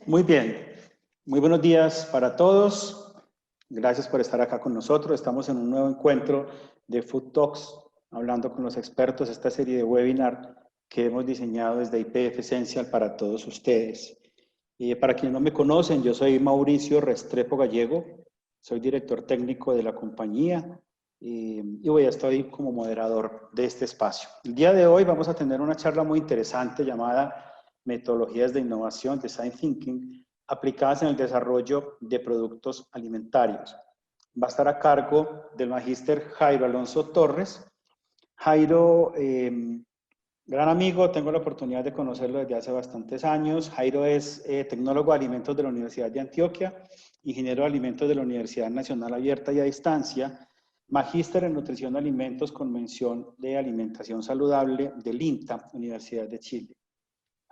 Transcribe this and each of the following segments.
Muy bien, muy buenos días para todos. Gracias por estar acá con nosotros. Estamos en un nuevo encuentro de Food Talks, hablando con los expertos, esta serie de webinar que hemos diseñado desde IPF Essential para todos ustedes. Para quienes no me conocen, yo soy Mauricio Restrepo Gallego, soy director técnico de la compañía y hoy estoy como moderador de este espacio. El día de hoy vamos a tener una charla muy interesante llamada Metodologías de Innovación, Design Thinking, aplicadas en el desarrollo de productos alimentarios. Va a estar a cargo del magíster Jairo Alonso Torres. Jairo, gran amigo, tengo la oportunidad de conocerlo desde hace bastantes años. Jairo es tecnólogo de alimentos de la Universidad de Antioquia, ingeniero de alimentos de la Universidad Nacional Abierta y a Distancia, magíster en nutrición de alimentos con mención de alimentación saludable del INTA, Universidad de Chile.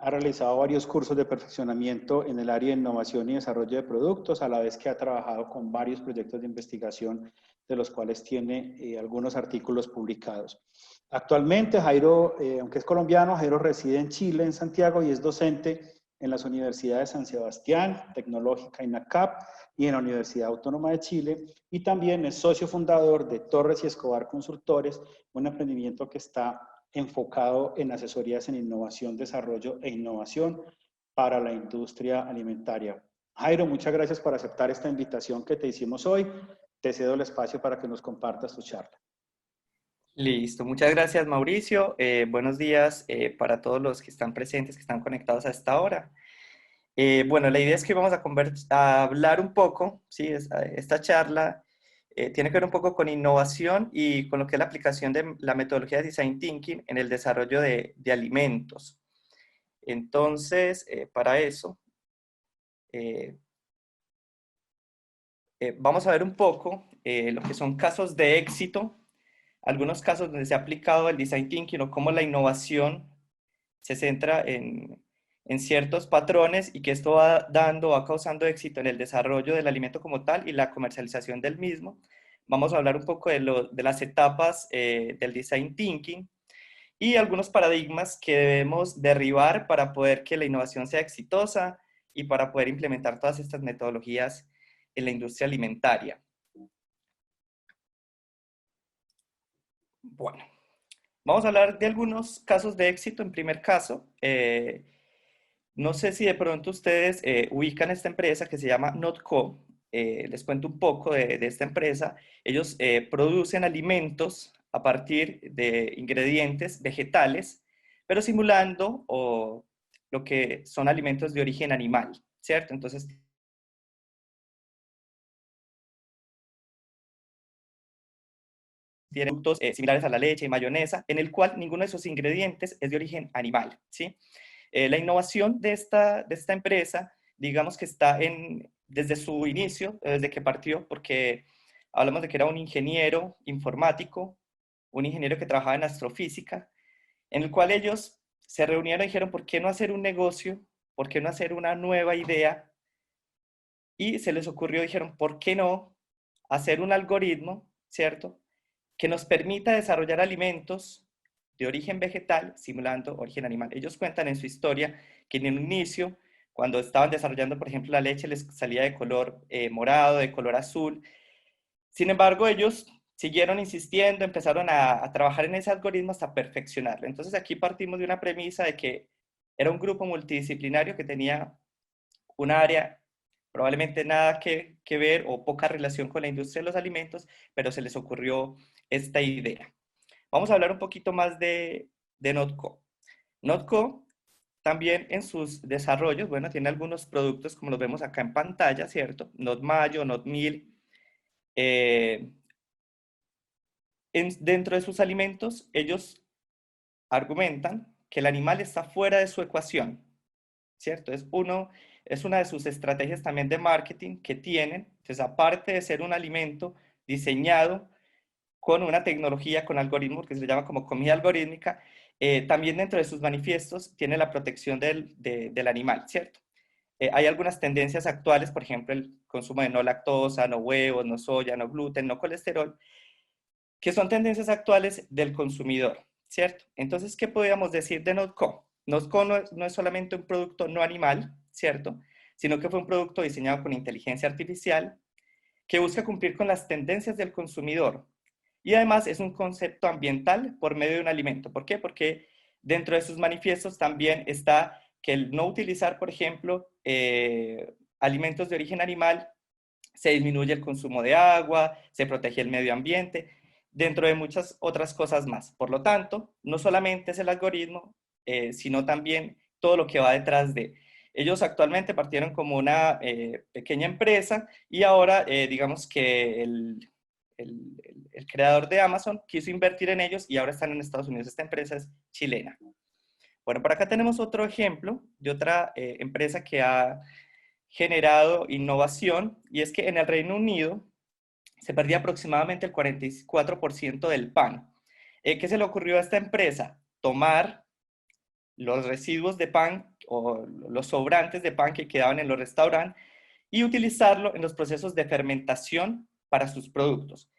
Ha realizado varios cursos de perfeccionamiento en el área de innovación y desarrollo de productos, a la vez que ha trabajado con varios proyectos de investigación, de los cuales tiene algunos artículos publicados. Actualmente, Jairo, aunque es colombiano, Jairo reside en Chile, en Santiago, y es docente en las universidades de San Sebastián, Tecnológica INACAP, y en la Universidad Autónoma de Chile, y también es socio fundador de Torres y Escobar Consultores, un emprendimiento que está enfocado en asesorías en innovación, desarrollo e innovación para la industria alimentaria. Jairo, muchas gracias por aceptar esta invitación que te hicimos hoy. Te cedo el espacio para que nos compartas tu charla. Listo, muchas gracias Mauricio. Buenos días para todos los que están presentes, que están conectados a esta hora. Bueno, la idea es que vamos a hablar un poco, ¿sí? Esta charla tiene que ver un poco con innovación y con lo que es la aplicación de la metodología de Design Thinking en el desarrollo de alimentos. Entonces, para eso, eh, vamos a ver un poco lo que son casos de éxito, algunos casos donde se ha aplicado el Design Thinking o cómo la innovación se centra en ciertos patrones y que esto va causando éxito en el desarrollo del alimento como tal y la comercialización del mismo. Vamos a hablar un poco de las etapas del Design Thinking y algunos paradigmas que debemos derribar para poder que la innovación sea exitosa y para poder implementar todas estas metodologías en la industria alimentaria. Bueno, vamos a hablar de algunos casos de éxito. En primer caso, no sé si de pronto ustedes ubican esta empresa que se llama Notco. Les cuento un poco de esta empresa. Ellos producen alimentos a partir de ingredientes vegetales, pero simulando lo que son alimentos de origen animal, ¿cierto? Entonces, tienen productos similares a la leche y mayonesa, en el cual ninguno de esos ingredientes es de origen animal, ¿sí? La innovación de esta empresa, digamos que está desde su inicio, desde que partió, porque hablamos de que era un ingeniero informático, un ingeniero que trabajaba en astrofísica, en el cual ellos se reunieron y dijeron, ¿por qué no hacer un negocio? ¿Por qué no hacer una nueva idea? Y se les ocurrió, dijeron, ¿por qué no hacer un algoritmo, ¿cierto? Que nos permita desarrollar alimentos de origen vegetal simulando origen animal. Ellos cuentan en su historia que en un inicio, cuando estaban desarrollando, por ejemplo, la leche, les salía de color morado, de color azul. Sin embargo, ellos siguieron insistiendo, empezaron a trabajar en ese algoritmo hasta perfeccionarlo. Entonces aquí partimos de una premisa de que era un grupo multidisciplinario que tenía un área probablemente nada que ver o poca relación con la industria de los alimentos, pero se les ocurrió esta idea. Vamos a hablar un poquito más de Notco. Notco también en sus desarrollos, bueno, tiene algunos productos como los vemos acá en pantalla, ¿cierto? Notmayo, Notmeal. Dentro de sus alimentos, ellos argumentan que el animal está fuera de su ecuación, ¿cierto? Es una de sus estrategias también de marketing que tienen. Entonces, aparte de ser un alimento diseñado con una tecnología, con algoritmos, que se llama como comida algorítmica, también dentro de sus manifiestos tiene la protección del animal, ¿cierto? Hay algunas tendencias actuales, por ejemplo, el consumo de no lactosa, no huevos, no soya, no gluten, no colesterol, que son tendencias actuales del consumidor, ¿cierto? Entonces, ¿qué podríamos decir de Notco? no es solamente un producto no animal, ¿cierto? Sino que fue un producto diseñado con inteligencia artificial que busca cumplir con las tendencias del consumidor. Y además es un concepto ambiental por medio de un alimento. ¿Por qué? Porque dentro de sus manifiestos también está que el no utilizar, por ejemplo, alimentos de origen animal, se disminuye el consumo de agua, se protege el medio ambiente, dentro de muchas otras cosas más. Por lo tanto, no solamente es el algoritmo, sino también todo lo que va detrás de. Ellos actualmente partieron como una pequeña empresa y ahora digamos que el creador de Amazon quiso invertir en ellos y ahora están en Estados Unidos. Esta empresa es chilena. Bueno, por acá tenemos otro ejemplo de otra empresa que ha generado innovación, y es que en el Reino Unido se perdía aproximadamente el 44% del pan. ¿Qué se le ocurrió a esta empresa? Tomar los residuos de pan o los sobrantes de pan que quedaban en los restaurantes y utilizarlo en los procesos de fermentación para sus productos.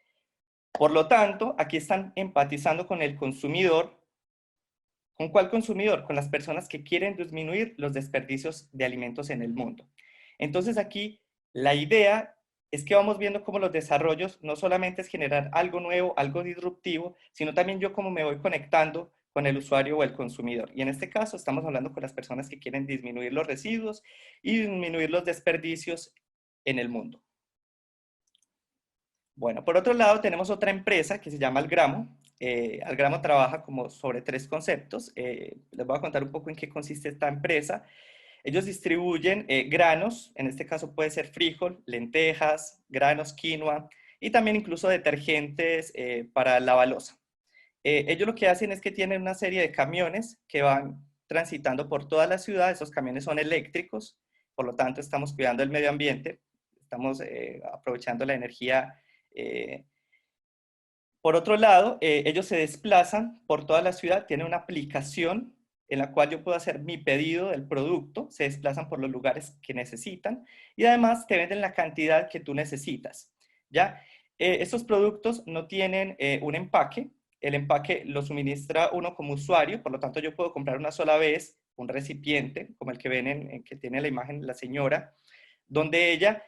Por lo tanto, aquí están empatizando con el consumidor. ¿Con cuál consumidor? Con las personas que quieren disminuir los desperdicios de alimentos en el mundo. Entonces aquí la idea es que vamos viendo cómo los desarrollos no solamente es generar algo nuevo, algo disruptivo, sino también yo cómo me voy conectando con el usuario o el consumidor. Y en este caso estamos hablando con las personas que quieren disminuir los residuos y disminuir los desperdicios en el mundo. Bueno, por otro lado tenemos otra empresa que se llama Algramo. Algramo trabaja como sobre 3 conceptos. Les voy a contar un poco en qué consiste esta empresa. Ellos distribuyen granos, en este caso puede ser frijol, lentejas, granos, quinoa y también incluso detergentes para la balosa. Ellos lo que hacen es que tienen una serie de camiones que van transitando por toda la ciudad. Esos camiones son eléctricos, por lo tanto estamos cuidando el medio ambiente, estamos aprovechando la energía. Por otro lado, ellos se desplazan por toda la ciudad, tienen una aplicación en la cual yo puedo hacer mi pedido del producto, se desplazan por los lugares que necesitan y además te venden la cantidad que tú necesitas, ¿ya? Estos productos no tienen un empaque, el empaque lo suministra uno como usuario, por lo tanto yo puedo comprar una sola vez un recipiente, como el que ven que tiene la imagen de la señora, donde ella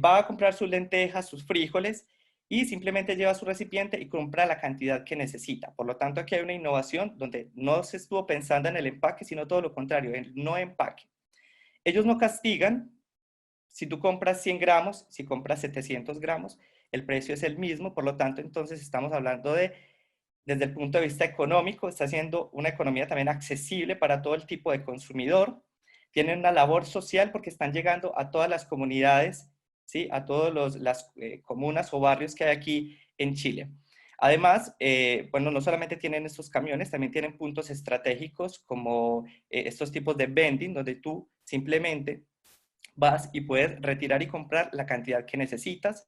va a comprar sus lentejas, sus frijoles, y simplemente lleva su recipiente y compra la cantidad que necesita. Por lo tanto, aquí hay una innovación donde no se estuvo pensando en el empaque, sino todo lo contrario, en el no empaque. Ellos no castigan si tú compras 100 gramos, si compras 700 gramos, el precio es el mismo, por lo tanto, entonces estamos hablando de, desde el punto de vista económico, está siendo una economía también accesible para todo el tipo de consumidor, tienen una labor social porque están llegando a todas las comunidades, ¿sí? A todas las comunas o barrios que hay aquí en Chile. Además, bueno, no solamente tienen estos camiones, también tienen puntos estratégicos como estos tipos de vending, donde tú simplemente vas y puedes retirar y comprar la cantidad que necesitas.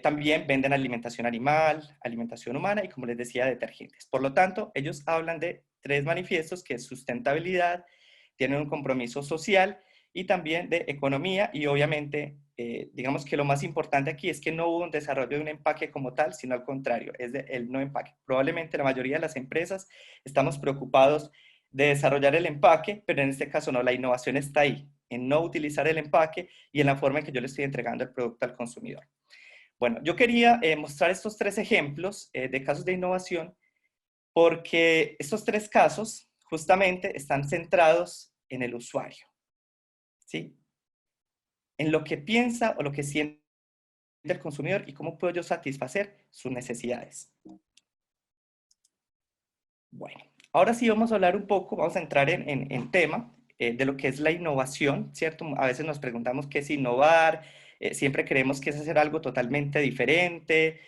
También venden alimentación animal, alimentación humana y, como les decía, detergentes. Por lo tanto, ellos hablan de 3 manifiestos, que es sustentabilidad, tienen un compromiso social y también de economía, y obviamente, digamos que lo más importante aquí es que no hubo un desarrollo de un empaque como tal, sino al contrario, es el no empaque. Probablemente la mayoría de las empresas estamos preocupados de desarrollar el empaque, pero en este caso no, la innovación está ahí, en no utilizar el empaque y en la forma en que yo le estoy entregando el producto al consumidor. Bueno, yo quería mostrar estos 3 ejemplos de casos de innovación porque estos 3 casos justamente están centrados en el usuario, ¿sí? En lo que piensa o lo que siente el consumidor y cómo puedo yo satisfacer sus necesidades. Bueno, ahora sí vamos a hablar un poco, vamos a entrar en tema de lo que es la innovación, ¿cierto? A veces nos preguntamos qué es innovar, siempre creemos que es hacer algo totalmente diferente,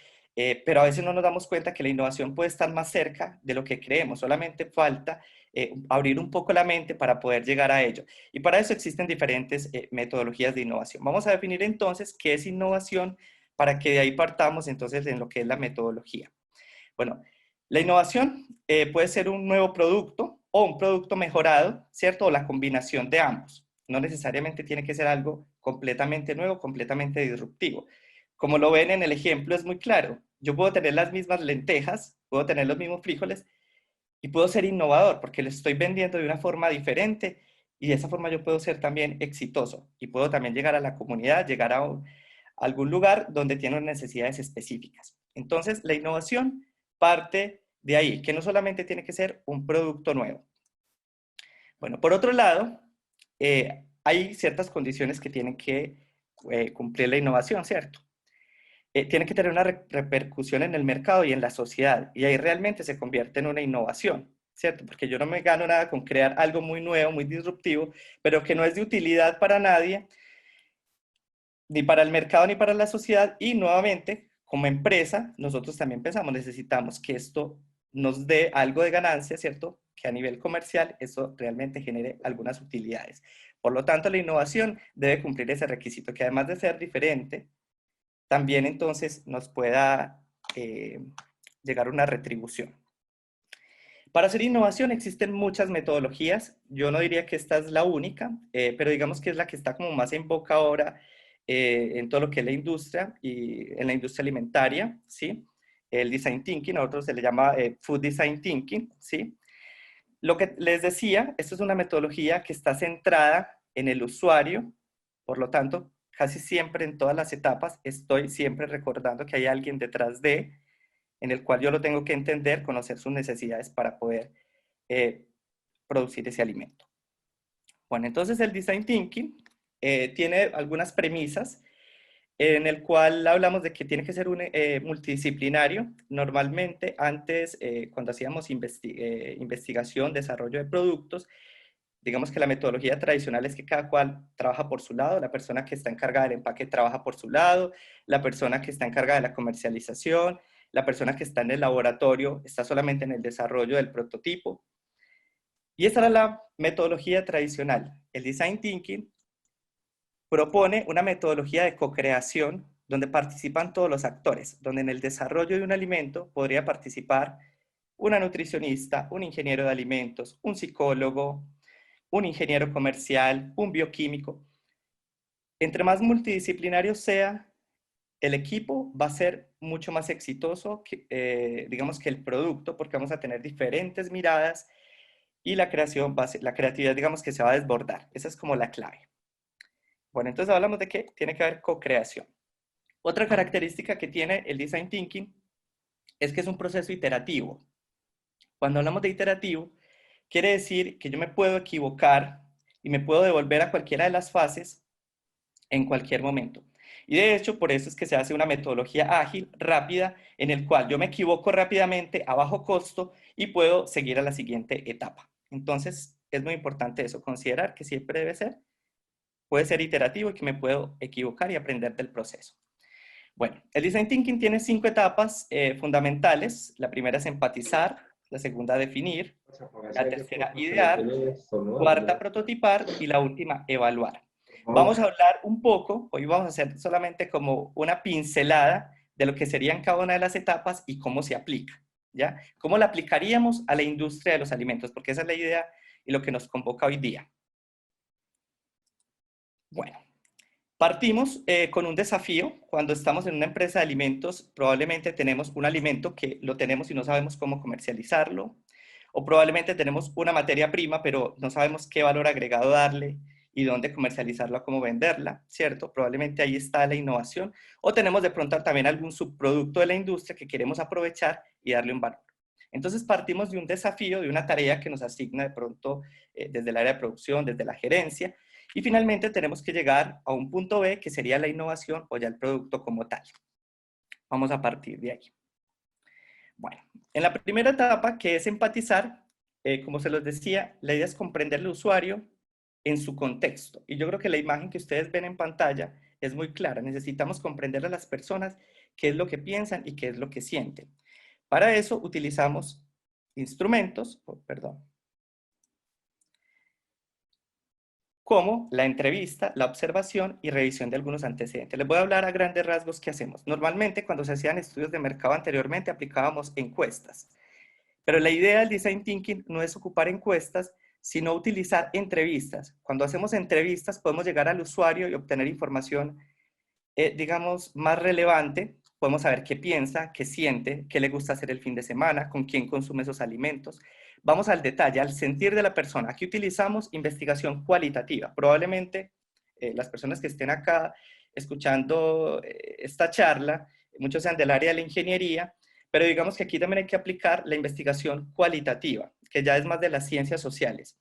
pero a veces no nos damos cuenta que la innovación puede estar más cerca de lo que creemos, solamente falta abrir un poco la mente para poder llegar a ello. Y para eso existen diferentes metodologías de innovación. Vamos a definir entonces qué es innovación para que de ahí partamos entonces en lo que es la metodología. Bueno, la innovación puede ser un nuevo producto o un producto mejorado, ¿cierto? O la combinación de ambos. No necesariamente tiene que ser algo completamente nuevo, completamente disruptivo. Como lo ven en el ejemplo, es muy claro. Yo puedo tener las mismas lentejas, puedo tener los mismos frijoles Y puedo ser innovador porque lo estoy vendiendo de una forma diferente y de esa forma yo puedo ser también exitoso y puedo también llegar a la comunidad, llegar a algún lugar donde tienen necesidades específicas. Entonces, la innovación parte de ahí, que no solamente tiene que ser un producto nuevo. Bueno, por otro lado, hay ciertas condiciones que tienen que cumplir la innovación, ¿cierto? Tiene que tener una repercusión en el mercado y en la sociedad, y ahí realmente se convierte en una innovación, ¿cierto? Porque yo no me gano nada con crear algo muy nuevo, muy disruptivo, pero que no es de utilidad para nadie, ni para el mercado ni para la sociedad, y nuevamente, como empresa, nosotros también pensamos, necesitamos que esto nos dé algo de ganancia, ¿cierto? Que a nivel comercial eso realmente genere algunas utilidades. Por lo tanto, la innovación debe cumplir ese requisito, que además de ser diferente, también entonces nos pueda llegar una retribución. Para hacer innovación existen muchas metodologías, yo no diría que esta es la única, pero digamos que es la que está como más en boca ahora en todo lo que es la industria y en la industria alimentaria, ¿sí? El design thinking, a otros se le llama food design thinking, ¿sí? Lo que les decía, esto es una metodología que está centrada en el usuario, por lo tanto, casi siempre en todas las etapas estoy siempre recordando que hay alguien detrás de, en el cual yo lo tengo que entender, conocer sus necesidades para poder producir ese alimento. Bueno, entonces el Design Thinking tiene algunas premisas en el cual hablamos de que tiene que ser un multidisciplinario. Normalmente, antes, cuando hacíamos investigación, desarrollo de productos, digamos que la metodología tradicional es que cada cual trabaja por su lado, la persona que está encargada del empaque trabaja por su lado, la persona que está encargada de la comercialización, la persona que está en el laboratorio está solamente en el desarrollo del prototipo. Y esa era la metodología tradicional. El Design Thinking propone una metodología de co-creación donde participan todos los actores, donde en el desarrollo de un alimento podría participar una nutricionista, un ingeniero de alimentos, un psicólogo, un ingeniero comercial, un bioquímico. Entre más multidisciplinario sea el equipo, va a ser mucho más exitoso, digamos, que el producto, porque vamos a tener diferentes miradas y la creación la creatividad, digamos, que se va a desbordar. Esa es como la clave. Bueno, entonces hablamos de que tiene que haber co-creación. Otra característica que tiene el Design Thinking es que es un proceso iterativo. Cuando hablamos de iterativo, quiere decir que yo me puedo equivocar y me puedo devolver a cualquiera de las fases en cualquier momento. Y de hecho, por eso es que se hace una metodología ágil, rápida, en el cual yo me equivoco rápidamente a bajo costo y puedo seguir a la siguiente etapa. Entonces, es muy importante eso, considerar que siempre puede ser iterativo y que me puedo equivocar y aprender del proceso. Bueno, el Design Thinking tiene 5 etapas fundamentales. La primera es empatizar, la segunda definir, la tercera idear, cuarta prototipar y la última evaluar. Vamos a hablar un poco, hoy vamos a hacer solamente como una pincelada de lo que serían cada una de las etapas y cómo se aplica, ¿ya? ¿Cómo la aplicaríamos a la industria de los alimentos? Porque esa es la idea y lo que nos convoca hoy día. Bueno, partimos con un desafío. Cuando estamos en una empresa de alimentos, probablemente tenemos un alimento que lo tenemos y no sabemos cómo comercializarlo, o probablemente tenemos una materia prima, pero no sabemos qué valor agregado darle y dónde comercializarla, cómo venderla, ¿cierto? Probablemente ahí está la innovación. O tenemos de pronto también algún subproducto de la industria que queremos aprovechar y darle un valor. Entonces partimos de un desafío, de una tarea que nos asigna de pronto desde el área de producción, desde la gerencia, y finalmente tenemos que llegar a un punto B, que sería la innovación o ya el producto como tal. Vamos a partir de ahí. Bueno, en la primera etapa, que es empatizar, como se los decía, la idea es comprender al usuario en su contexto. Y yo creo que la imagen que ustedes ven en pantalla es muy clara. Necesitamos comprender a las personas qué es lo que piensan y qué es lo que sienten. Para eso utilizamos instrumentos, como la entrevista, la observación y revisión de algunos antecedentes. Les voy a hablar a grandes rasgos qué hacemos. Normalmente, cuando se hacían estudios de mercado anteriormente, aplicábamos encuestas. Pero la idea del Design Thinking no es ocupar encuestas, sino utilizar entrevistas. Cuando hacemos entrevistas, podemos llegar al usuario y obtener información, digamos, más relevante. Podemos saber qué piensa, qué siente, qué le gusta hacer el fin de semana, con quién consume esos alimentos. vamos al detalle, al sentir de la persona. Aquí utilizamos investigación cualitativa. Probablemente las personas que estén acá escuchando esta charla, muchos sean del área de la ingeniería, pero digamos que aquí también hay que aplicar la investigación cualitativa, que ya es más de las ciencias sociales.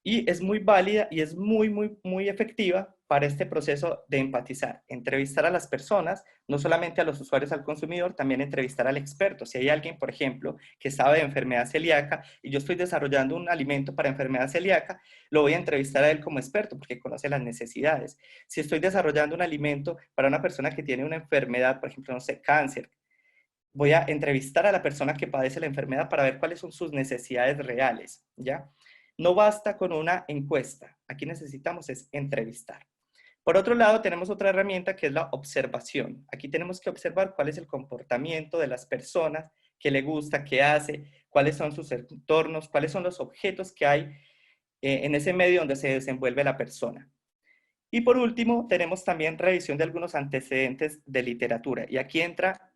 Y es muy válida y es muy efectiva para este proceso de empatizar, entrevistar a las personas, no solamente a los usuarios, al consumidor, también entrevistar al experto. Si hay alguien, por ejemplo, que sabe de enfermedad celíaca y yo estoy desarrollando un alimento para enfermedad celíaca, lo voy a entrevistar a él como experto porque conoce las necesidades. Si estoy desarrollando un alimento para una persona que tiene una enfermedad, por ejemplo, no sé, cáncer, voy a entrevistar a la persona que padece la enfermedad para ver cuáles son sus necesidades reales, ¿ya? No basta con una encuesta, aquí necesitamos es entrevistar. Por otro lado, tenemos otra herramienta que es la observación. Aquí tenemos que observar cuál es el comportamiento de las personas, qué le gusta, qué hace, cuáles son sus entornos, cuáles son los objetos que hay en ese medio donde se desenvuelve la persona. Y por último, tenemos también revisión de algunos antecedentes de literatura. Y aquí entra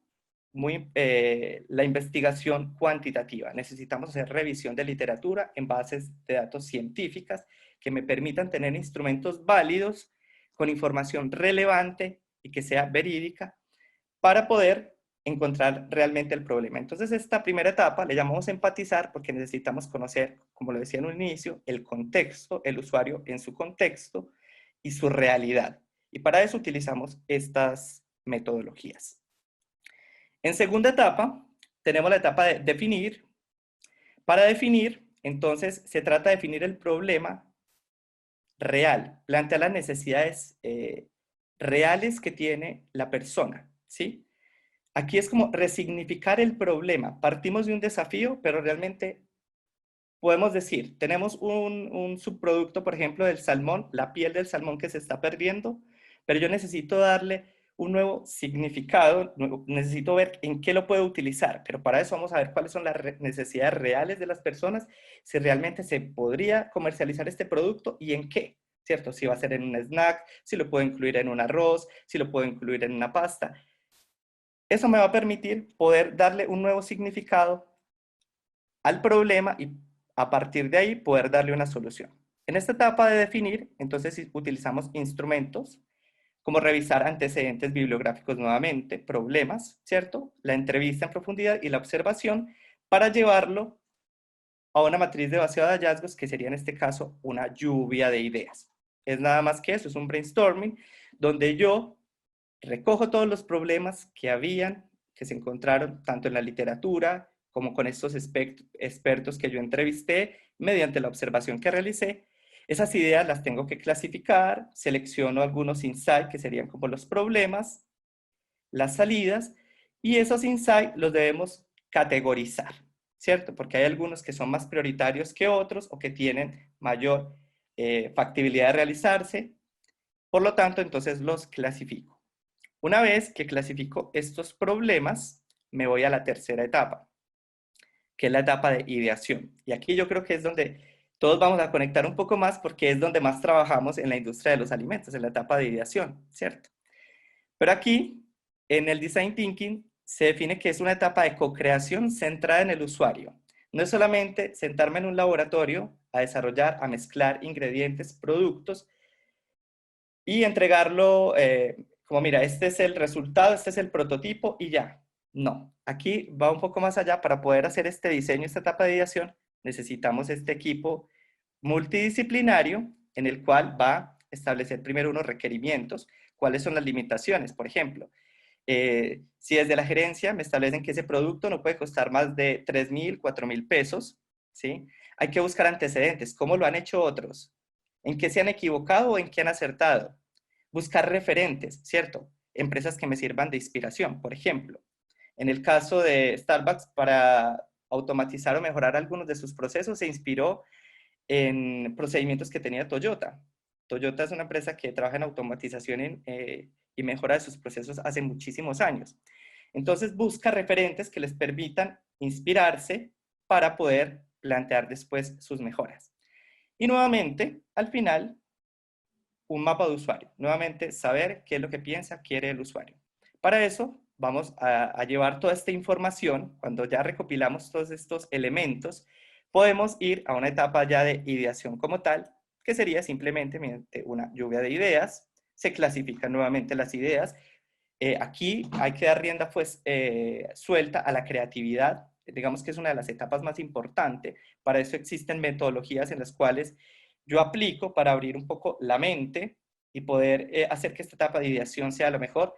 la investigación cuantitativa. Necesitamos hacer revisión de literatura en bases de datos científicas que me permitan tener instrumentos válidos con información relevante y que sea verídica para poder encontrar realmente el problema. Entonces, esta primera etapa le llamamos empatizar porque necesitamos conocer, como lo decía en un inicio, el contexto, el usuario en su contexto y su realidad. Y para eso utilizamos estas metodologías. En segunda etapa, tenemos la etapa de definir. Para definir, entonces, se trata de definir el problema real, plantear las necesidades reales que tiene la persona, ¿sí? Aquí es como resignificar el problema. Partimos de un desafío, pero realmente podemos decir, tenemos un subproducto, por ejemplo, del salmón, la piel del salmón que se está perdiendo, pero yo necesito darle un nuevo significado, necesito ver en qué lo puedo utilizar, pero para eso vamos a ver cuáles son las necesidades reales de las personas, si realmente se podría comercializar este producto y en qué, ¿cierto? Si va a ser en un snack, si lo puedo incluir en un arroz, si lo puedo incluir en una pasta. Eso me va a permitir poder darle un nuevo significado al problema y a partir de ahí poder darle una solución. En esta etapa de definir, entonces utilizamos instrumentos como revisar antecedentes bibliográficos nuevamente, problemas, ¿cierto? La entrevista en profundidad y la observación para llevarlo a una matriz de vaciado de hallazgos que sería en este caso una lluvia de ideas. Es nada más que eso, es un brainstorming donde yo recojo todos los problemas que se encontraron tanto en la literatura como con estos expertos que yo entrevisté mediante la observación que realicé. Esas ideas las tengo que clasificar, selecciono algunos insights que serían como los problemas, las salidas, y esos insights los debemos categorizar, ¿cierto? Porque hay algunos que son más prioritarios que otros o que tienen mayor factibilidad de realizarse. Por lo tanto, entonces los clasifico. Una vez que clasifico estos problemas, me voy a la tercera etapa, que es la etapa de ideación. Y aquí yo creo que es donde todos vamos a conectar un poco más porque es donde más trabajamos en la industria de los alimentos, en la etapa de ideación, ¿cierto? Pero aquí, en el Design Thinking, se define que es una etapa de co-creación centrada en el usuario. No es solamente sentarme en un laboratorio a desarrollar, a mezclar ingredientes, productos y entregarlo como, mira, este es el resultado, este es el prototipo y ya. No, aquí va un poco más allá. Para poder hacer este diseño, esta etapa de ideación, necesitamos este equipo multidisciplinario en el cual va a establecer primero unos requerimientos, cuáles son las limitaciones. Por ejemplo, si desde la gerencia me establecen que ese producto no puede costar más de 3.000, 4.000 pesos, ¿sí? Hay que buscar antecedentes, cómo lo han hecho otros, en qué se han equivocado o en qué han acertado. Buscar referentes, ¿cierto? Empresas que me sirvan de inspiración, por ejemplo. En el caso de Starbucks, para automatizar o mejorar algunos de sus procesos, se inspiró en procedimientos que tenía Toyota. Toyota es una empresa que trabaja en automatización y mejora de sus procesos hace muchísimos años. Entonces busca referentes que les permitan inspirarse para poder plantear después sus mejoras. Y nuevamente, al final, un mapa de usuario. Nuevamente, saber qué es lo que piensa, quiere el usuario. Para eso, vamos a llevar toda esta información, cuando ya recopilamos todos estos elementos, podemos ir a una etapa ya de ideación como tal, que sería simplemente mediante una lluvia de ideas, se clasifican nuevamente las ideas. Aquí hay que dar rienda pues, suelta a la creatividad, digamos que es una de las etapas más importantes. Para eso existen metodologías en las cuales yo aplico para abrir un poco la mente y poder hacer que esta etapa de ideación sea lo mejor.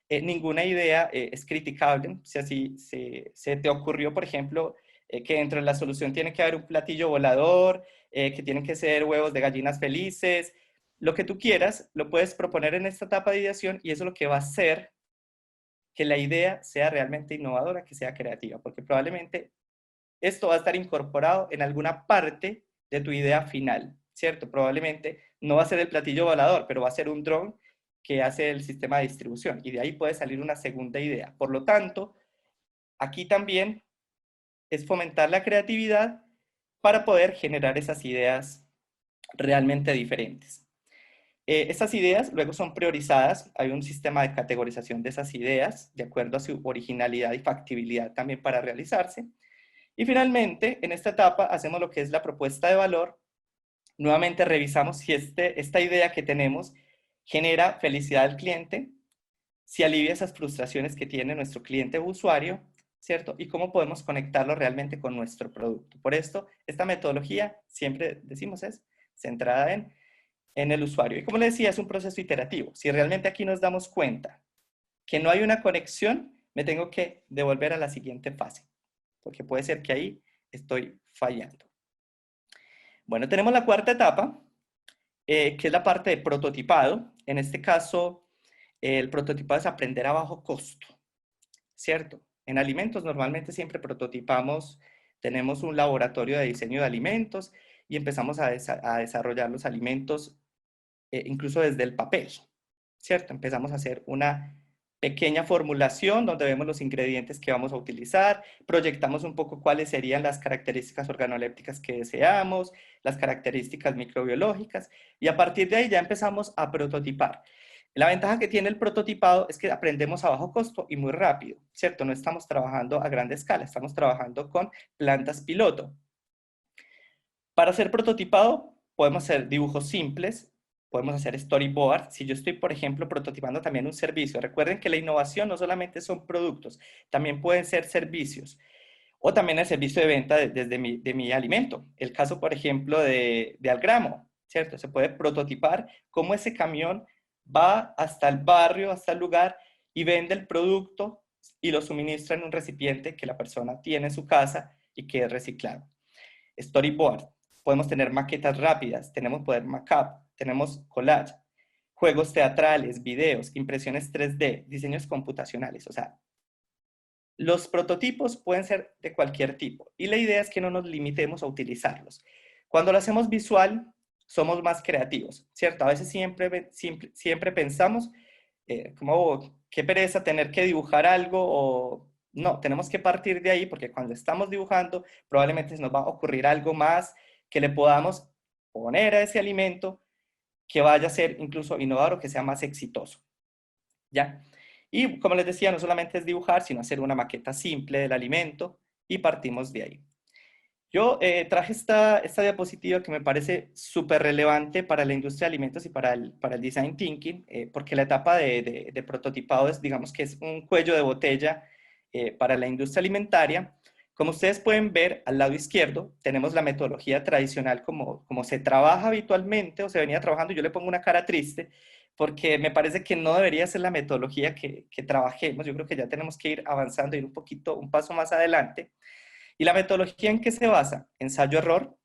Ninguna idea es criticable. Si así se te ocurrió, por ejemplo, que dentro de la solución tiene que haber un platillo volador, que tienen que ser huevos de gallinas felices, lo que tú quieras, lo puedes proponer en esta etapa de ideación y eso es lo que va a hacer que la idea sea realmente innovadora, que sea creativa, porque probablemente esto va a estar incorporado en alguna parte de tu idea final, ¿cierto? Probablemente no va a ser el platillo volador, pero va a ser un dron que hace el sistema de distribución y de ahí puede salir una segunda idea. Por lo tanto, aquí también es fomentar la creatividad para poder generar esas ideas realmente diferentes. Estas ideas luego son priorizadas, hay un sistema de categorización de esas ideas de acuerdo a su originalidad y factibilidad también para realizarse. Y finalmente, en esta etapa hacemos lo que es la propuesta de valor. Nuevamente revisamos si esta idea que tenemos genera felicidad al cliente, si alivia esas frustraciones que tiene nuestro cliente o usuario, ¿cierto? Y cómo podemos conectarlo realmente con nuestro producto. Por esto, esta metodología, siempre decimos, es centrada en el usuario. Y como le decía, es un proceso iterativo. Si realmente aquí nos damos cuenta que no hay una conexión, me tengo que devolver a la siguiente fase, porque puede ser que ahí estoy fallando. Bueno, tenemos la cuarta etapa, que es la parte de prototipado. En este caso, el prototipado es aprender a bajo costo, ¿cierto? En alimentos normalmente siempre prototipamos, tenemos un laboratorio de diseño de alimentos y empezamos a desarrollar los alimentos incluso desde el papel, ¿cierto? Empezamos a hacer una pequeña formulación donde vemos los ingredientes que vamos a utilizar, proyectamos un poco cuáles serían las características organolépticas que deseamos, las características microbiológicas, y a partir de ahí ya empezamos a prototipar. La ventaja que tiene el prototipado es que aprendemos a bajo costo y muy rápido, ¿cierto? No estamos trabajando a gran escala, estamos trabajando con plantas piloto. Para hacer prototipado podemos hacer dibujos simples, podemos hacer storyboard. Si yo estoy, por ejemplo, prototipando también un servicio, recuerden que la innovación no solamente son productos, también pueden ser servicios. O también el servicio de venta de mi alimento. El caso, por ejemplo, de Algramo, ¿cierto? Se puede prototipar cómo ese camión va hasta el barrio, hasta el lugar y vende el producto y lo suministra en un recipiente que la persona tiene en su casa y que es reciclado. Storyboard. Podemos tener maquetas rápidas, tenemos poder mockup, tenemos collage, juegos teatrales, videos, impresiones 3D, diseños computacionales. O sea, los prototipos pueden ser de cualquier tipo y la idea es que no nos limitemos a utilizarlos. Cuando lo hacemos visual, somos más creativos, ¿cierto? A veces siempre pensamos como, oh, qué pereza tener que dibujar algo o no, tenemos que partir de ahí porque cuando estamos dibujando probablemente se nos va a ocurrir algo más que le podamos poner a ese alimento que vaya a ser incluso innovador o que sea más exitoso, ¿ya? Y como les decía, no solamente es dibujar, sino hacer una maqueta simple del alimento y partimos de ahí. Yo traje esta diapositiva que me parece súper relevante para la industria de alimentos y para el design thinking, porque la etapa de prototipado es, digamos que es un cuello de botella para la industria alimentaria. Como ustedes pueden ver, al lado izquierdo tenemos la metodología tradicional como se trabaja habitualmente o se venía trabajando. Yo le pongo una cara triste porque me parece que no debería ser la metodología que trabajemos. Yo creo que ya tenemos que ir avanzando, ir un paso más adelante. ¿Y la metodología en qué se basa? Ensayo-error,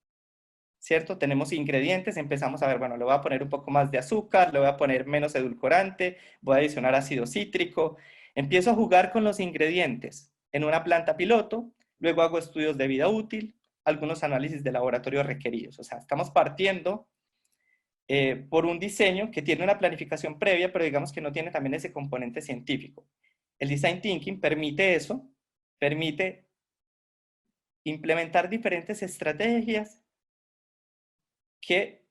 ¿cierto? Tenemos ingredientes, empezamos a ver, bueno, le voy a poner un poco más de azúcar, le voy a poner menos edulcorante, voy a adicionar ácido cítrico. Empiezo a jugar con los ingredientes en una planta piloto, luego hago estudios de vida útil, algunos análisis de laboratorio requeridos. O sea, estamos partiendo por un diseño que tiene una planificación previa, pero digamos que no tiene también ese componente científico. El design thinking permite eso, permite implementar diferentes estrategias que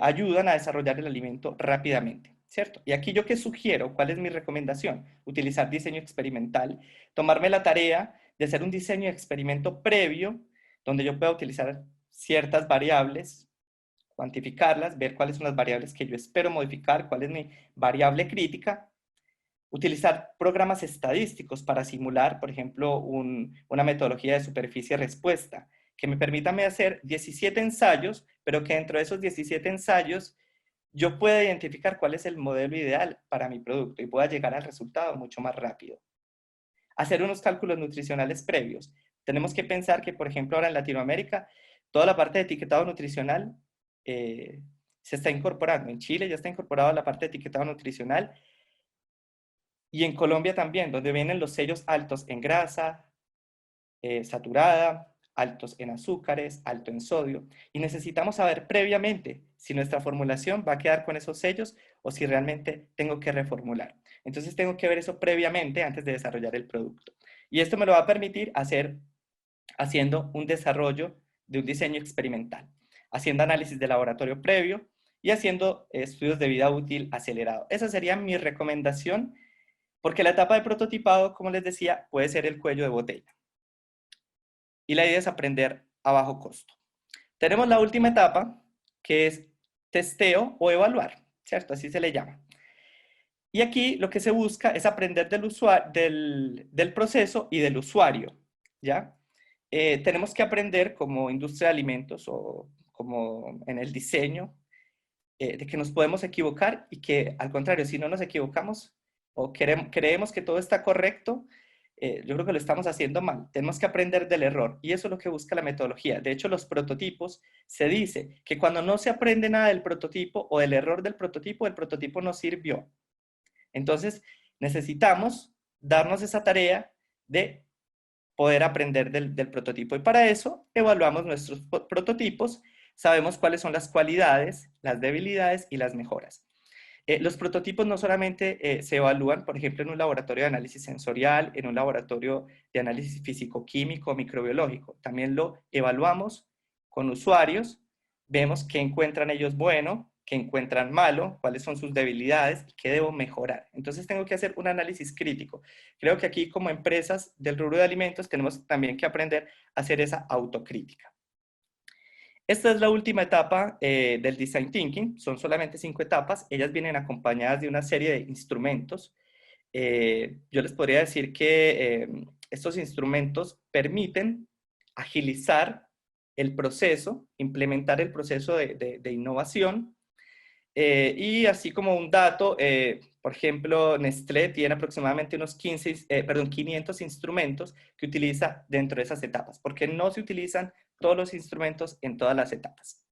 ayudan a desarrollar el alimento rápidamente, ¿cierto? Y aquí yo qué sugiero, ¿cuál es mi recomendación? Utilizar diseño experimental, tomarme la tarea de hacer un diseño de experimento previo donde yo pueda utilizar ciertas variables, cuantificarlas, ver cuáles son las variables que yo espero modificar, cuál es mi variable crítica, utilizar programas estadísticos para simular, por ejemplo, una metodología de superficie-respuesta, que me permita hacer 17 ensayos, pero que dentro de esos 17 ensayos yo pueda identificar cuál es el modelo ideal para mi producto y pueda llegar al resultado mucho más rápido. Hacer unos cálculos nutricionales previos. Tenemos que pensar que, por ejemplo, ahora en Latinoamérica, toda la parte de etiquetado nutricional se está incorporando. En Chile ya está incorporada la parte de etiquetado nutricional y en Colombia también, donde vienen los sellos altos en grasa, saturada, altos en azúcares, alto en sodio, y necesitamos saber previamente si nuestra formulación va a quedar con esos sellos o si realmente tengo que reformular. Entonces tengo que ver eso previamente antes de desarrollar el producto. Y esto me lo va a permitir hacer haciendo un desarrollo de un diseño experimental, haciendo análisis de laboratorio previo y haciendo estudios de vida útil acelerado. Esa sería mi recomendación, porque la etapa de prototipado, como les decía, puede ser el cuello de botella. Y la idea es aprender a bajo costo. Tenemos la última etapa, que es testeo o evaluar, ¿cierto? Así se le llama. Y aquí lo que se busca es aprender del proceso y del usuario, ¿ya? Tenemos que aprender como industria de alimentos o como en el diseño, de que nos podemos equivocar y que al contrario, si no nos equivocamos o creemos que todo está correcto, yo creo que lo estamos haciendo mal. Tenemos que aprender del error y eso es lo que busca la metodología. De hecho, los prototipos, se dice que cuando no se aprende nada del prototipo o del error del prototipo, el prototipo no sirvió. Entonces, necesitamos darnos esa tarea de poder aprender del prototipo. Y para eso, evaluamos nuestros prototipos, sabemos cuáles son las cualidades, las debilidades y las mejoras. Los prototipos no solamente se evalúan, por ejemplo, en un laboratorio de análisis sensorial, en un laboratorio de análisis físico-químico, microbiológico. También lo evaluamos con usuarios, vemos qué encuentran ellos bueno, qué encuentran malo, cuáles son sus debilidades y qué debo mejorar. Entonces tengo que hacer un análisis crítico. Creo que aquí como empresas del rubro de alimentos tenemos también que aprender a hacer esa autocrítica. Esta es la última etapa del Design Thinking, son solamente 5 etapas, ellas vienen acompañadas de una serie de instrumentos. Yo les podría decir que estos instrumentos permiten agilizar el proceso, implementar el proceso de innovación, y así como un dato, por ejemplo, Nestlé tiene aproximadamente unos 500 instrumentos que utiliza dentro de esas etapas, porque no se utilizan todos los instrumentos en todas las etapas.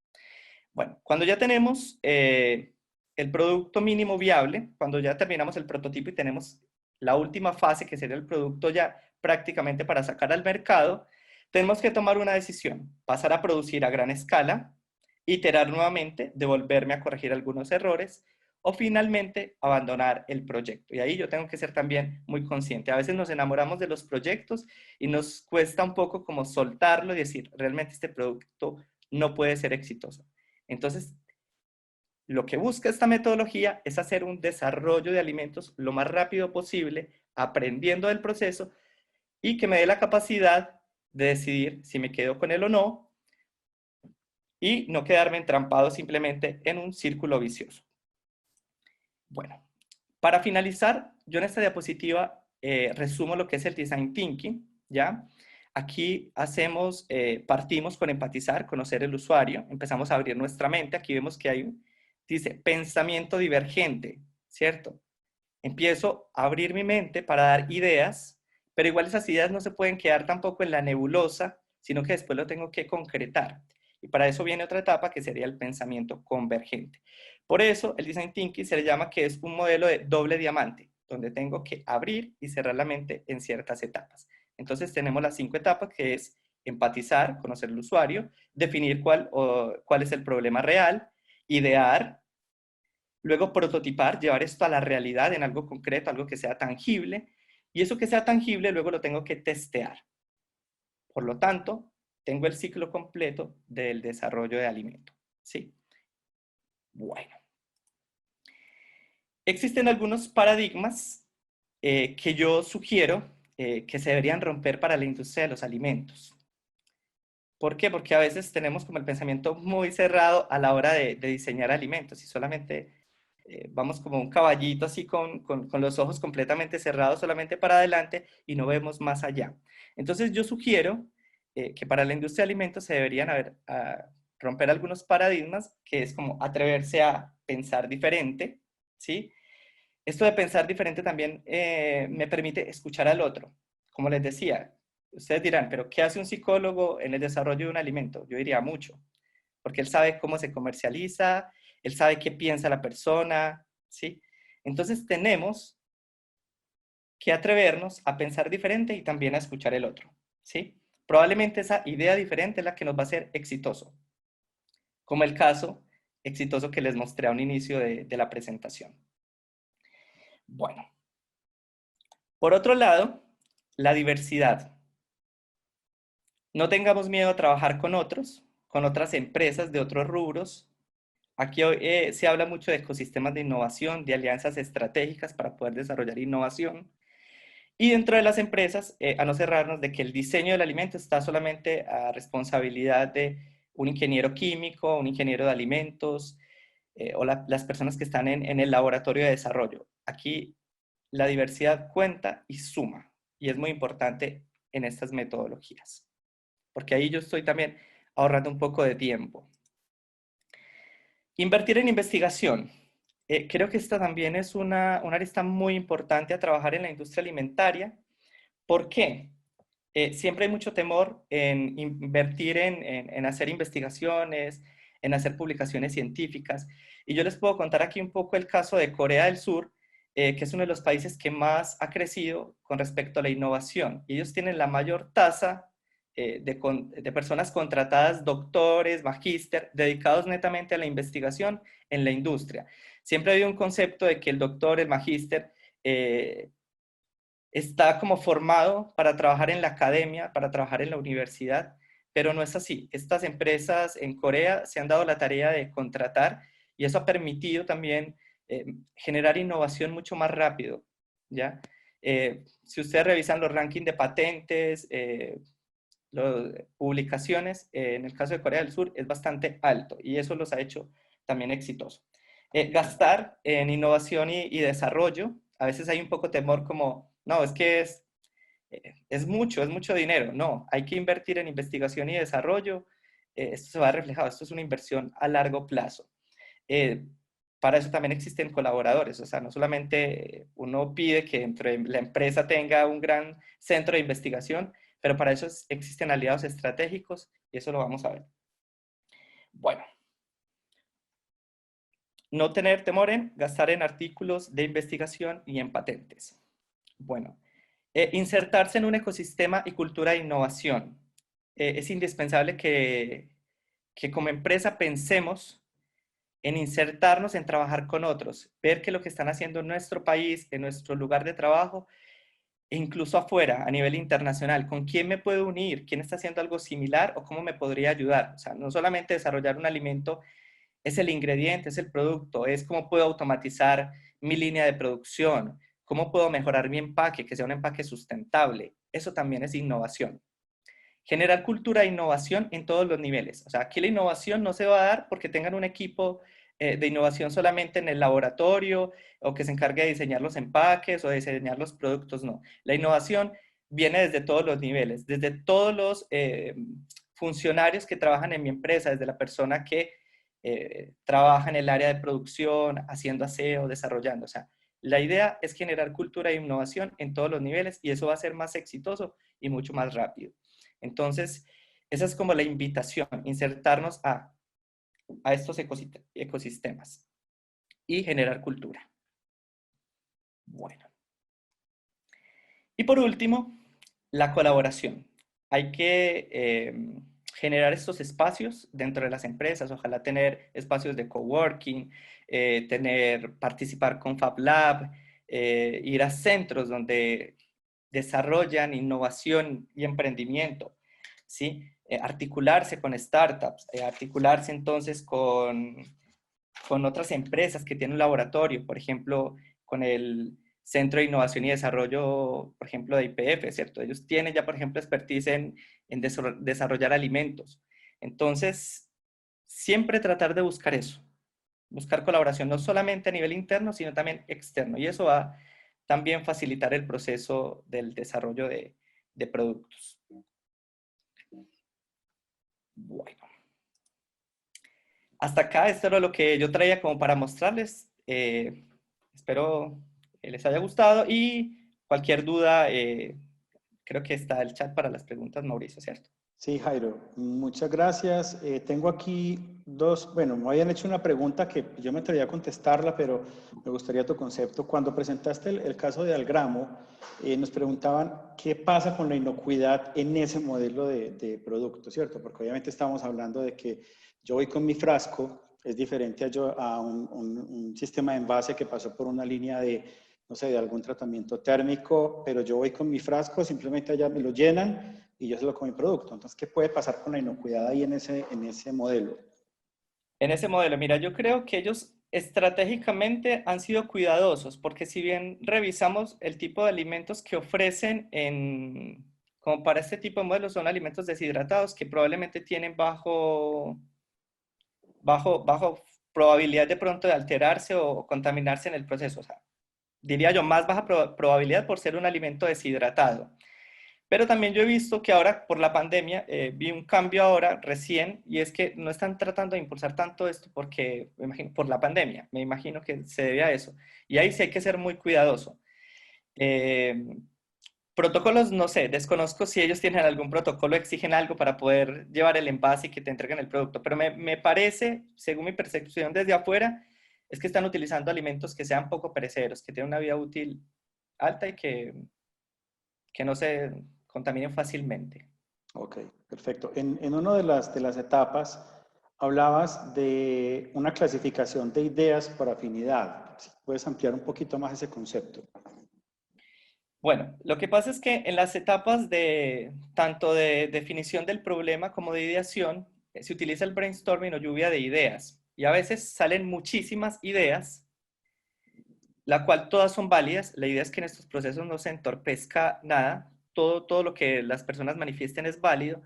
Bueno, cuando ya tenemos el producto mínimo viable, cuando ya terminamos el prototipo y tenemos la última fase, que sería el producto ya prácticamente para sacar al mercado, tenemos que tomar una decisión, pasar a producir a gran escala, iterar nuevamente, devolverme a corregir algunos errores o finalmente abandonar el proyecto. Y ahí yo tengo que ser también muy consciente. A veces nos enamoramos de los proyectos y nos cuesta un poco como soltarlo y decir, realmente este producto no puede ser exitoso. Entonces, lo que busca esta metodología es hacer un desarrollo de alimentos lo más rápido posible, aprendiendo del proceso y que me dé la capacidad de decidir si me quedo con él o no, y no quedarme entrampado simplemente en un círculo vicioso. Bueno, para finalizar, yo en esta diapositiva resumo lo que es el Design Thinking, ¿ya? Aquí partimos con empatizar, conocer el usuario, empezamos a abrir nuestra mente, aquí vemos que dice, pensamiento divergente, ¿cierto? Empiezo a abrir mi mente para dar ideas, pero igual esas ideas no se pueden quedar tampoco en la nebulosa, sino que después lo tengo que concretar. Y para eso viene otra etapa que sería el pensamiento convergente. Por eso el Design Thinking se le llama que es un modelo de doble diamante, donde tengo que abrir y cerrar la mente en ciertas etapas. Entonces tenemos las 5 etapas, que es empatizar, conocer el usuario, definir cuál es el problema real, idear, luego prototipar, llevar esto a la realidad en algo concreto, algo que sea tangible, y eso que sea tangible luego lo tengo que testear. Por lo tanto, tengo el ciclo completo del desarrollo de alimento. ¿Sí? Bueno. Existen algunos paradigmas que yo sugiero que se deberían romper para la industria de los alimentos. ¿Por qué? Porque a veces tenemos como el pensamiento muy cerrado a la hora de diseñar alimentos y solamente vamos como un caballito así con los ojos completamente cerrados solamente para adelante y no vemos más allá. Entonces yo sugiero que para la industria de alimentos se deberían romper algunos paradigmas, que es como atreverse a pensar diferente, ¿sí? Esto de pensar diferente también me permite escuchar al otro. Como les decía, ustedes dirán, pero ¿qué hace un psicólogo en el desarrollo de un alimento? Yo diría mucho, porque él sabe cómo se comercializa, él sabe qué piensa la persona, ¿sí? Entonces tenemos que atrevernos a pensar diferente y también a escuchar el otro, ¿sí? Probablemente esa idea diferente es la que nos va a hacer exitoso, como el caso exitoso que les mostré a un inicio de la presentación. Bueno, por otro lado, la diversidad. No tengamos miedo a trabajar con otros, con otras empresas de otros rubros. Aquí se habla mucho de ecosistemas de innovación, de alianzas estratégicas para poder desarrollar innovación. Y dentro de las empresas, a no cerrarnos de que el diseño del alimento está solamente a responsabilidad de un ingeniero químico, un ingeniero de alimentos, o las personas que están en el laboratorio de desarrollo. Aquí la diversidad cuenta y suma, y es muy importante en estas metodologías, porque ahí yo estoy también ahorrando un poco de tiempo. Invertir en investigación. Creo que esta también es una arista muy importante a trabajar en la industria alimentaria. ¿Por qué? Siempre hay mucho temor en invertir en hacer investigaciones, en hacer publicaciones científicas. Y yo les puedo contar aquí un poco el caso de Corea del Sur, que es uno de los países que más ha crecido con respecto a la innovación. Y ellos tienen la mayor tasa de personas contratadas, doctores, magíster, dedicados netamente a la investigación en la industria. Siempre ha habido un concepto de que el doctor, el magíster, está como formado para trabajar en la academia, para trabajar en la universidad, pero no es así. Estas empresas en Corea se han dado la tarea de contratar y eso ha permitido también generar innovación mucho más rápido, ¿ya? Si ustedes revisan los rankings de patentes, publicaciones, en el caso de Corea del Sur es bastante alto y eso los ha hecho también exitosos. Gastar en innovación y desarrollo, a veces hay un poco temor como, no, es que es mucho dinero. No, hay que invertir en investigación y desarrollo. Esto se va reflejado, esto es una inversión a largo plazo. Eh, para eso también existen colaboradores, o sea, no solamente uno pide que dentro de la empresa tenga un gran centro de investigación, pero para eso existen aliados estratégicos y eso lo vamos a ver. Bueno, no tener temor en gastar en artículos de investigación y en patentes. Bueno, insertarse en un ecosistema y cultura de innovación. Es indispensable que como empresa pensemos en insertarnos, en trabajar con otros, ver que lo que están haciendo en nuestro país, en nuestro lugar de trabajo, e incluso afuera, a nivel internacional, ¿con quién me puedo unir? ¿Quién está haciendo algo similar o cómo me podría ayudar? O sea, no solamente desarrollar un alimento es el ingrediente, es el producto, es cómo puedo automatizar mi línea de producción, cómo puedo mejorar mi empaque, que sea un empaque sustentable. Eso también es innovación. Generar cultura de innovación en todos los niveles. O sea, aquí la innovación no se va a dar porque tengan un equipo de innovación solamente en el laboratorio o que se encargue de diseñar los empaques o de diseñar los productos, no. La innovación viene desde todos los niveles, desde todos los funcionarios que trabajan en mi empresa, desde la persona que trabaja en el área de producción, haciendo aseo, desarrollando. O sea, la idea es generar cultura de innovación en todos los niveles y eso va a ser más exitoso y mucho más rápido. Entonces, esa es como la invitación, insertarnos a estos ecosistemas y generar cultura. Bueno. Y por último, la colaboración. Hay que generar estos espacios dentro de las empresas, ojalá tener espacios de coworking, participar con Fab Lab, ir a centros donde desarrollan innovación y emprendimiento, ¿sí? Articularse con startups, articularse entonces con otras empresas que tienen un laboratorio, por ejemplo, con el Centro de Innovación y Desarrollo, por ejemplo, de IPF, ¿cierto? Ellos tienen ya, por ejemplo, expertise en desarrollar alimentos. Entonces, siempre tratar de buscar eso, buscar colaboración, no solamente a nivel interno, sino también externo. Y eso va también facilitar el proceso del desarrollo de productos. Bueno, hasta acá esto era lo que yo traía como para mostrarles. Espero que les haya gustado y cualquier duda, creo que está el chat para las preguntas, Mauricio, ¿cierto? Sí, Jairo, muchas gracias. Tengo aquí dos, bueno, me habían hecho una pregunta que yo me atrevería a contestarla, pero me gustaría tu concepto. Cuando presentaste el caso de Algramo, nos preguntaban qué pasa con la inocuidad en ese modelo de producto, ¿cierto? Porque obviamente estamos hablando de que yo voy con mi frasco, es diferente a un sistema de envase que pasó por una línea de, no sé, de algún tratamiento térmico, pero yo voy con mi frasco, simplemente allá me lo llenan y yo se lo como mi producto. Entonces, ¿qué puede pasar con la inocuidad ahí en ese modelo? En ese modelo, mira, yo creo que ellos estratégicamente han sido cuidadosos, porque si bien revisamos el tipo de alimentos que ofrecen como para este tipo de modelos, son alimentos deshidratados que probablemente tienen bajo probabilidad de pronto de alterarse o contaminarse en el proceso. O sea, diría yo, más baja probabilidad por ser un alimento deshidratado. Pero también yo he visto que ahora, por la pandemia, vi un cambio ahora recién, y es que no están tratando de impulsar tanto esto porque, me imagino, por la pandemia, me imagino que se debe a eso. Y ahí sí hay que ser muy cuidadoso. Eh, Protocolos, no sé, desconozco si ellos tienen algún protocolo, exigen algo para poder llevar el envase y que te entreguen el producto, pero me parece, según mi percepción desde afuera, es que están utilizando alimentos que sean poco perecederos, que tienen una vida útil alta y que no se contaminen fácilmente. Ok, perfecto. En una de las etapas hablabas de una clasificación de ideas por afinidad. Si puedes ampliar un poquito más ese concepto. Bueno, lo que pasa es que en las etapas de tanto de definición del problema como de ideación, se utiliza el brainstorming o lluvia de ideas. Y a veces salen muchísimas ideas, la cual todas son válidas. La idea es que en estos procesos no se entorpezca nada. Todo lo que las personas manifiesten es válido.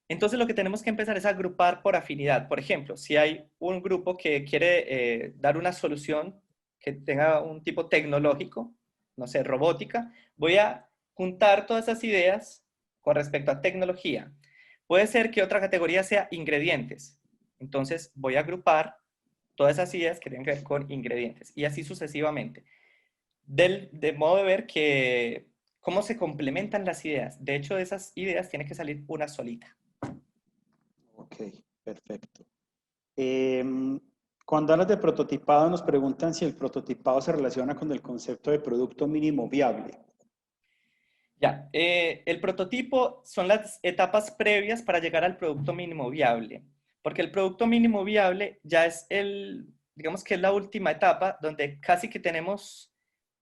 Entonces lo que tenemos que empezar es a agrupar por afinidad. Por ejemplo, si hay un grupo que quiere dar una solución que tenga un tipo tecnológico, no sé, robótica, voy a juntar todas esas ideas con respecto a tecnología. Puede ser que otra categoría sea ingredientes. Entonces voy a agrupar todas esas ideas que tienen que ver con ingredientes y así sucesivamente. De modo de ver que cómo se complementan las ideas. De hecho, de esas ideas tiene que salir una solita. Ok, perfecto. Cuando hablas de prototipado, nos preguntan si el prototipado se relaciona con el concepto de producto mínimo viable. Ya, el prototipo son las etapas previas para llegar al producto mínimo viable, porque el producto mínimo viable ya es digamos que es la última etapa donde casi que tenemos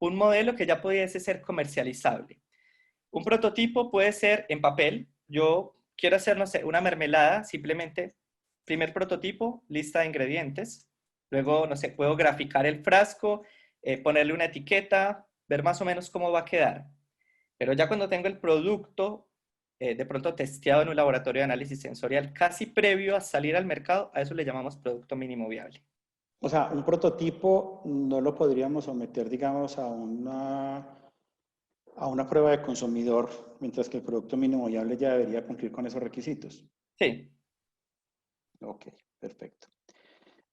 un modelo que ya pudiese ser comercializable. Un prototipo puede ser en papel. Yo quiero hacer, no sé, una mermelada, simplemente primer prototipo, lista de ingredientes. Luego, no sé, puedo graficar el frasco, ponerle una etiqueta, ver más o menos cómo va a quedar. Pero ya cuando tengo el producto de pronto testeado en un laboratorio de análisis sensorial casi previo a salir al mercado, a eso le llamamos producto mínimo viable. O sea, un prototipo no lo podríamos someter, digamos, a una prueba de consumidor, mientras que el producto mínimo viable ya debería cumplir con esos requisitos. Sí. Ok, perfecto.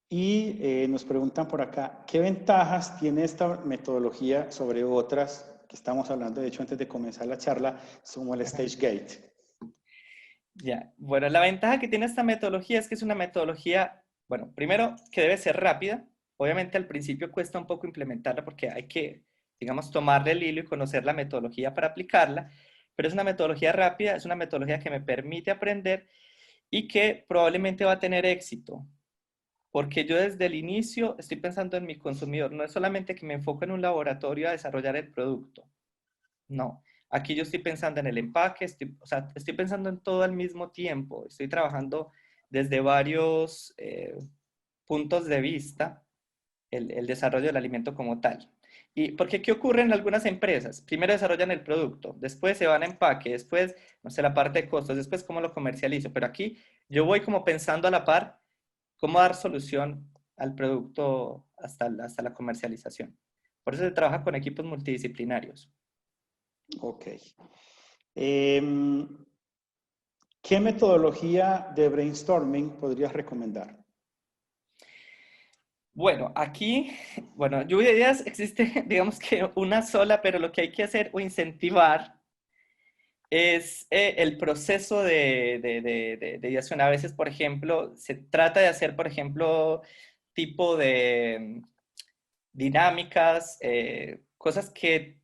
Y nos preguntan por acá, ¿qué ventajas tiene esta metodología sobre otras que estamos hablando, de hecho, antes de comenzar la charla, como el Stage Gate? Ya, bueno, la ventaja que tiene esta metodología es que es una metodología, bueno, primero que debe ser rápida. Obviamente al principio cuesta un poco implementarla porque hay que, digamos, tomarle el hilo y conocer la metodología para aplicarla, pero es una metodología rápida, es una metodología que me permite aprender y que probablemente va a tener éxito, porque yo desde el inicio estoy pensando en mi consumidor, no es solamente que me enfoco en un laboratorio a desarrollar el producto, no. Aquí yo estoy pensando en el empaque, o sea, estoy pensando en todo al mismo tiempo. Estoy trabajando desde varios puntos de vista el desarrollo del alimento como tal. Y porque, ¿qué ocurre en algunas empresas? Primero desarrollan el producto, después se van a empaque, después, no sé, la parte de costos, después cómo lo comercializo. Pero aquí yo voy como pensando a la par cómo dar solución al producto hasta la comercialización. Por eso se trabaja con equipos multidisciplinarios. Ok. ¿Qué metodología de brainstorming podrías recomendar? Bueno, aquí, bueno, lluvia de ideas existe, digamos que una sola, pero lo que hay que hacer o incentivar es el proceso de ideación. A veces, por ejemplo, se trata de hacer, por ejemplo, tipo de dinámicas, cosas que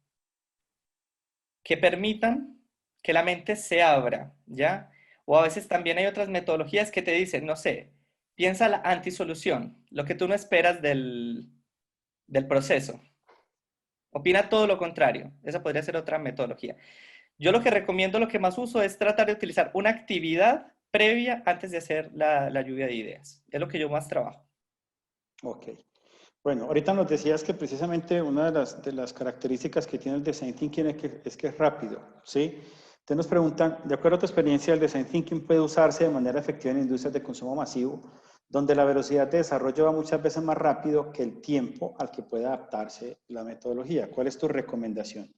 permitan que la mente se abra, ¿ya? O a veces también hay otras metodologías que te dicen, no sé, piensa la antisolución, lo que tú no esperas del proceso. Opina todo lo contrario. Esa podría ser otra metodología. Yo lo que recomiendo, lo que más uso es tratar de utilizar una actividad previa antes de hacer la lluvia de ideas. Es lo que yo más trabajo. Ok. Bueno, ahorita nos decías que precisamente una de las características que tiene el design thinking es que es rápido, ¿sí? Te nos preguntan, de acuerdo a tu experiencia, ¿el design thinking puede usarse de manera efectiva en industrias de consumo masivo, donde la velocidad de desarrollo va muchas veces más rápido que el tiempo al que puede adaptarse la metodología? ¿Cuál es tu recomendación?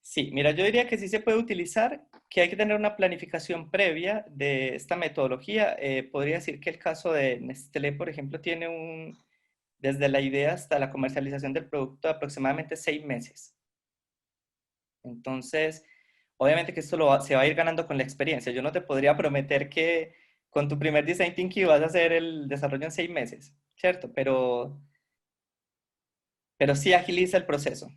Sí, mira, yo diría que sí se puede utilizar, que hay que tener una planificación previa de esta metodología. Podría decir que el caso de Nestlé, por ejemplo, tiene desde la idea hasta la comercialización del producto, aproximadamente 6 meses. Entonces, obviamente que esto se va a ir ganando con la experiencia. Yo no te podría prometer que con tu primer design thinking vas a hacer el desarrollo en 6 meses, ¿cierto? Pero sí agiliza el proceso.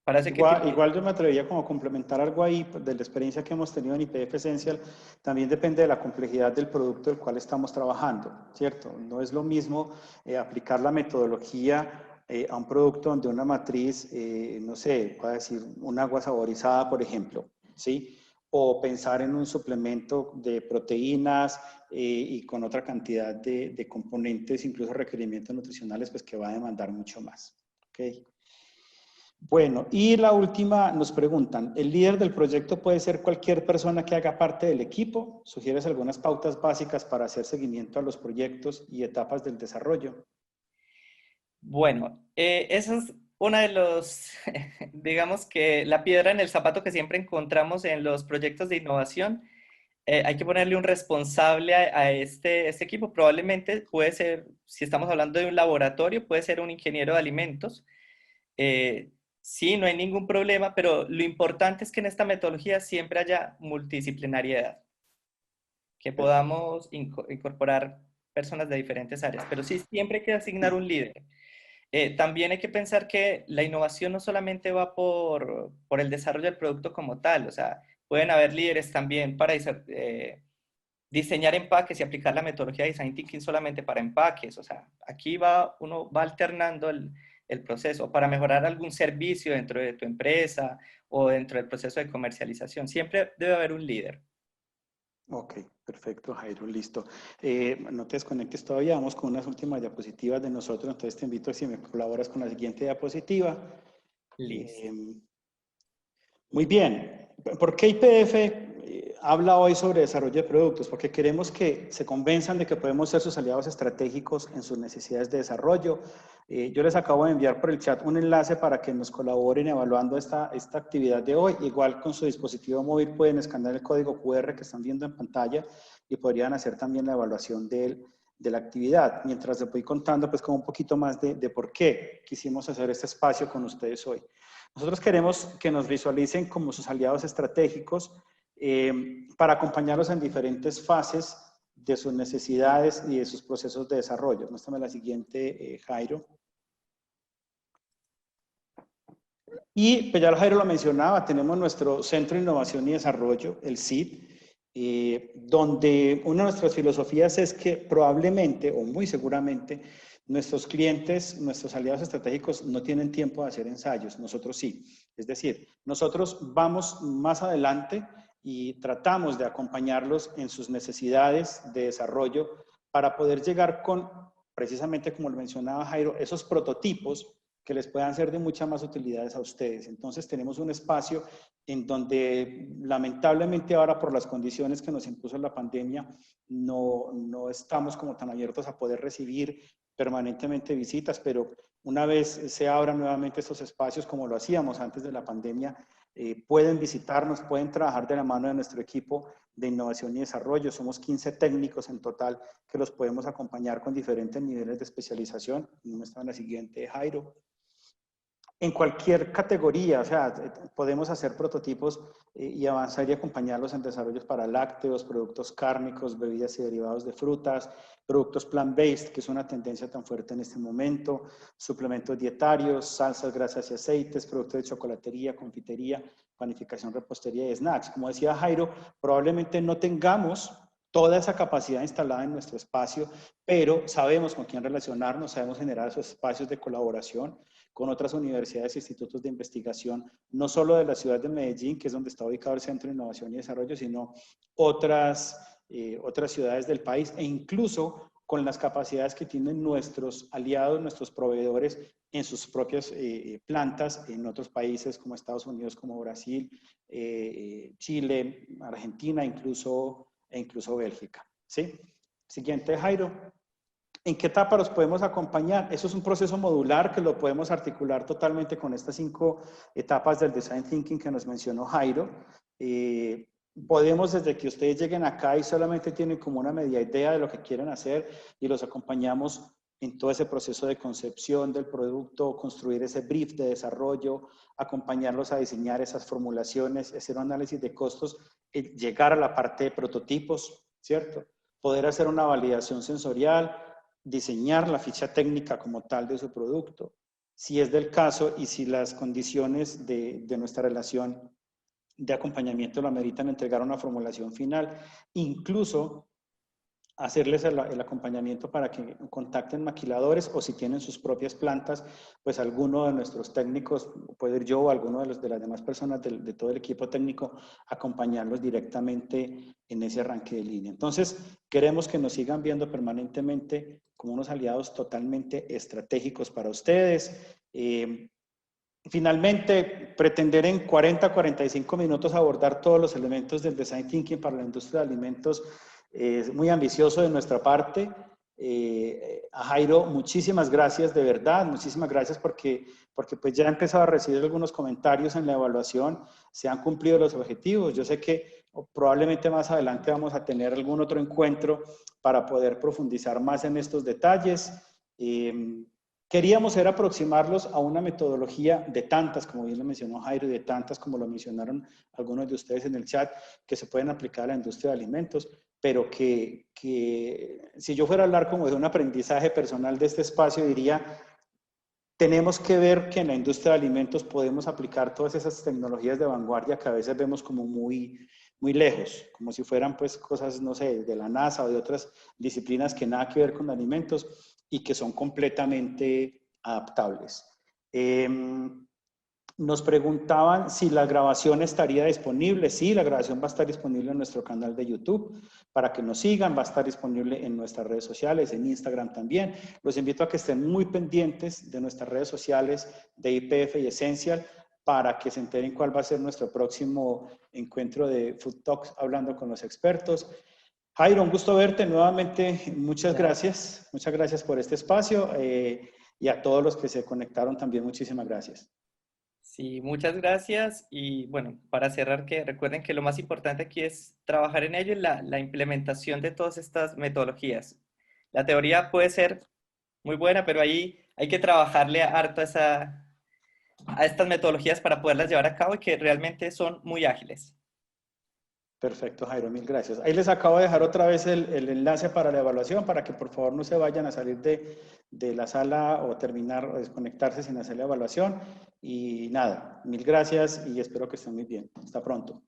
Parece que Igual yo me atrevería como a complementar algo ahí pues, de la experiencia que hemos tenido en IPF Essential, también depende de la complejidad del producto del cual estamos trabajando, ¿cierto? No es lo mismo aplicar la metodología a un producto donde una matriz, no sé, voy a decir, un agua saborizada, por ejemplo, ¿sí? O pensar en un suplemento de proteínas y con otra cantidad de componentes, incluso requerimientos nutricionales, pues que va a demandar mucho más, ¿ok? Bueno, y la última nos preguntan, ¿el líder del proyecto puede ser cualquier persona que haga parte del equipo? ¿Sugieres algunas pautas básicas para hacer seguimiento a los proyectos y etapas del desarrollo? bueno, esa es una de los, digamos que la piedra en el zapato que siempre encontramos en los proyectos de innovación. Hay que ponerle un responsable a este equipo. Probablemente puede ser, si estamos hablando de un laboratorio, puede ser un ingeniero de alimentos. Sí, no hay ningún problema, pero lo importante es que en esta metodología siempre haya multidisciplinariedad, que Perfecto. podamos incorporar personas de diferentes áreas, pero sí siempre hay que asignar un líder. También hay que pensar que la innovación no solamente va por el desarrollo del producto como tal, o sea, pueden haber líderes también para diseñar empaques y aplicar la metodología de Design Thinking solamente para empaques. O sea, aquí uno va alternando el proceso para mejorar algún servicio dentro de tu empresa o dentro del proceso de comercialización. Siempre debe haber un líder. Ok, perfecto, Jairo, listo. No te desconectes todavía, vamos con unas últimas diapositivas de nosotros, entonces te invito a si me colaboras con la siguiente diapositiva. Listo. Eh, Muy bien. ¿Por qué IPF habla hoy sobre desarrollo de productos? Porque queremos que se convenzan de que podemos ser sus aliados estratégicos en sus necesidades de desarrollo. Yo les acabo de enviar por el chat un enlace para que nos colaboren evaluando esta actividad de hoy. Igual con su dispositivo móvil pueden escanear el código QR que están viendo en pantalla y podrían hacer también la evaluación de la actividad. Mientras les voy contando pues con un poquito más de por qué quisimos hacer este espacio con ustedes hoy. Nosotros queremos que nos visualicen como sus aliados estratégicos para acompañarlos en diferentes fases de sus necesidades y de sus procesos de desarrollo. Muéstrame la siguiente, Jairo. Y pues ya Jairo lo mencionaba, tenemos nuestro Centro de Innovación y Desarrollo, el CID, donde una de nuestras filosofías es que probablemente o muy seguramente nuestros clientes, nuestros aliados estratégicos no tienen tiempo de hacer ensayos, nosotros sí. Es decir, nosotros vamos más adelante y tratamos de acompañarlos en sus necesidades de desarrollo para poder llegar con, precisamente como lo mencionaba Jairo, esos prototipos que les puedan ser de muchas más utilidades a ustedes. Entonces tenemos un espacio en donde lamentablemente ahora por las condiciones que nos impuso la pandemia no estamos como tan abiertos a poder recibir permanentemente visitas, pero una vez se abran nuevamente estos espacios como lo hacíamos antes de la pandemia, pueden visitarnos, pueden trabajar de la mano de nuestro equipo de innovación y desarrollo. Somos 15 técnicos en total que los podemos acompañar con diferentes niveles de especialización. Muestra en la siguiente, Jairo. En cualquier categoría, o sea, podemos hacer prototipos y avanzar y acompañarlos en desarrollos para lácteos, productos cárnicos, bebidas y derivados de frutas, productos plant-based, que es una tendencia tan fuerte en este momento, suplementos dietarios, salsas, grasas y aceites, productos de chocolatería, confitería, panificación, repostería y snacks. Como decía Jairo, probablemente no tengamos toda esa capacidad instalada en nuestro espacio, pero sabemos con quién relacionarnos, sabemos generar esos espacios de colaboración con otras universidades e institutos de investigación, no solo de la ciudad de Medellín, que es donde está ubicado el Centro de Innovación y Desarrollo, sino otras ciudades del país e incluso con las capacidades que tienen nuestros aliados, nuestros proveedores en sus propias plantas en otros países como Estados Unidos, como Brasil, Chile, Argentina, incluso Bélgica. ¿Sí? Siguiente, Jairo. ¿En qué etapa los podemos acompañar? Eso es un proceso modular que lo podemos articular totalmente con estas 5 etapas del Design Thinking que nos mencionó Jairo. Podemos, desde que ustedes lleguen acá y solamente tienen como una media idea de lo que quieren hacer y los acompañamos en todo ese proceso de concepción del producto, construir ese brief de desarrollo, acompañarlos a diseñar esas formulaciones, hacer un análisis de costos, llegar a la parte de prototipos, ¿cierto? Poder hacer una validación sensorial, diseñar la ficha técnica como tal de su producto, si es del caso y si las condiciones de nuestra relación de acompañamiento lo ameritan, entregar una formulación final, incluso hacerles el acompañamiento para que contacten maquiladores o si tienen sus propias plantas, pues alguno de nuestros técnicos, puede ir yo o alguno de las demás personas de todo el equipo técnico, acompañarlos directamente en ese arranque de línea. Entonces, queremos que nos sigan viendo permanentemente como unos aliados totalmente estratégicos para ustedes. Finalmente, pretender en 40 a 45 minutos abordar todos los elementos del Design Thinking para la industria de alimentos es muy ambicioso de nuestra parte. A Jairo, muchísimas gracias de verdad, muchísimas gracias porque pues ya he empezado a recibir algunos comentarios en la evaluación, se han cumplido los objetivos. Yo sé que probablemente más adelante vamos a tener algún otro encuentro para poder profundizar más en estos detalles. Queríamos aproximarlos a una metodología de tantas, como bien lo mencionó Jairo, y de tantas como lo mencionaron algunos de ustedes en el chat, que se pueden aplicar a la industria de alimentos, pero que si yo fuera a hablar como de un aprendizaje personal de este espacio, diría, tenemos que ver que en la industria de alimentos podemos aplicar todas esas tecnologías de vanguardia que a veces vemos como muy lejos, como si fueran pues cosas, no sé, de la NASA o de otras disciplinas que nada que ver con alimentos y que son completamente adaptables. Nos preguntaban si la grabación estaría disponible. Sí, la grabación va a estar disponible en nuestro canal de YouTube para que nos sigan, va a estar disponible en nuestras redes sociales, en Instagram también. Los invito a que estén muy pendientes de nuestras redes sociales de IPF y Essential para que se enteren cuál va a ser nuestro próximo encuentro de Food Talks hablando con los expertos. Jairo, un gusto verte nuevamente. Muchas gracias. Muchas gracias por este espacio y a todos los que se conectaron también, muchísimas gracias. Sí, muchas gracias. Y bueno, para cerrar, que recuerden que lo más importante aquí es trabajar en ello y la implementación de todas estas metodologías. La teoría puede ser muy buena, pero ahí hay que trabajarle harto a estas metodologías para poderlas llevar a cabo y que realmente son muy ágiles. Perfecto, Jairo, mil gracias. Ahí les acabo de dejar otra vez el enlace para la evaluación para que por favor no se vayan a salir de la sala o terminar o desconectarse sin hacer la evaluación. Y nada, mil gracias y espero que estén muy bien. Hasta pronto.